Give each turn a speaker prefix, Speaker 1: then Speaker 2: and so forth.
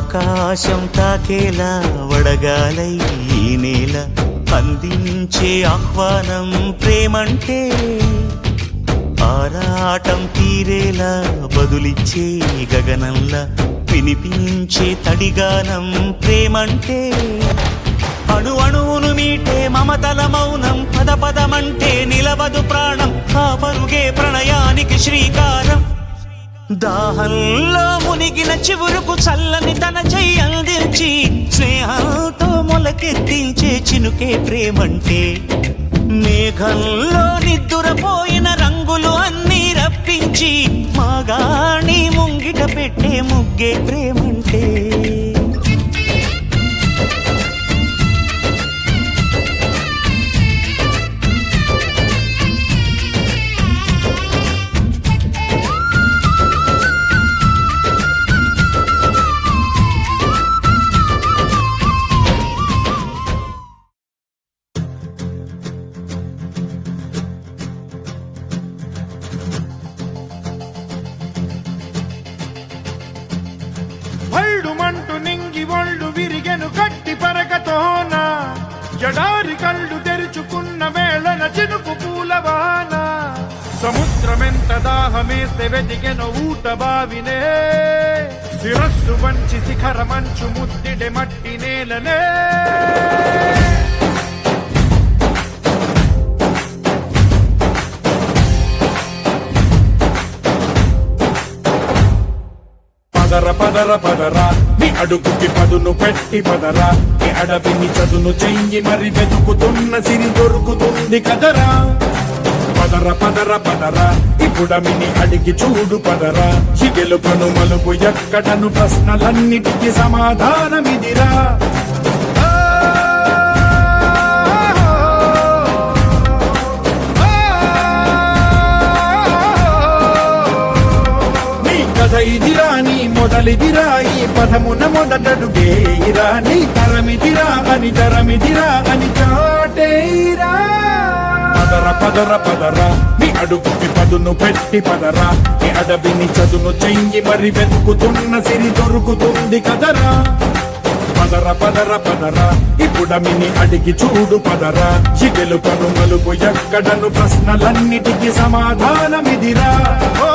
Speaker 1: ఆకాశం తాకేలా వడగాలై ఈ నేల అందించే ఆహ్వానం ప్రేమంటే ఆరాటం తీరేలా బదులిచ్చే గగనంలా వినిపించే తడిగానం ప్రేమంటే అణు అణువును మీటే మమతల మౌనం పద పదమంటే నిలవదు ప్రాణం ఆ పరుగే ప్రణయానికి శ్రీకారం దాహంలో మునిగిన చివురుకు చల్లని తన చెయ్యి అందించి స్నేహంతో మొలకెత్తించే చినుకే ప్రేమంటే మేఘంలో నిద్దురపోయిన రంగులు అన్నీ రప్పించి మాగాణి ముంగిట పెట్టే ముగ్గే ప్రేమంటే
Speaker 2: భళ్ళుమంటూ నింగి ఒళ్ళు విరిగెను గట్టి పరకతోన జడారి కళ్ళు తెరుచుకున్న వేళన చినుకు పూలవాన సముద్రమెంత దాహమేస్తే వెతికెను ఊట బావినే శిరస్సు వంచి శిఖర మంచు ముద్దిడే మట్టి నేలనే పదర పదర పదరా నీ అడుగుకి పదును పెట్టి పదరా నీ అడవిని చదును చెయ్యి మరి వెతుకుతున్న సిరి దొరుకుతుంది కదరా పదర పదర పదరా ఇప్పుడమిని అడిగి చూడు పదరా చిగెలుపను మలుపు ఎక్కడను ప్రశ్నలన్నిటికీ సమాధానమిదిరా ఇదిరా నీ మొదలిదిరా ఈ పదమున మొదటడుగేయిరా నీ తరమిదిరా అని చాటేరా పదర పదర పదరా నీ అడుగుకి పదును పెట్టి పదరా నీ అడవిని చదును చెయ్యి మరి వెతుకుతున్న సిరి దొరుకుతుంది కదరా పదర పదర పదరా ఇప్పుడమిని అడిగి చూడు పదరా చిగెలుపను మలుపు ఎక్కడను ప్రశ్నలన్నిటికీ సమాధానమిదిరా ఓ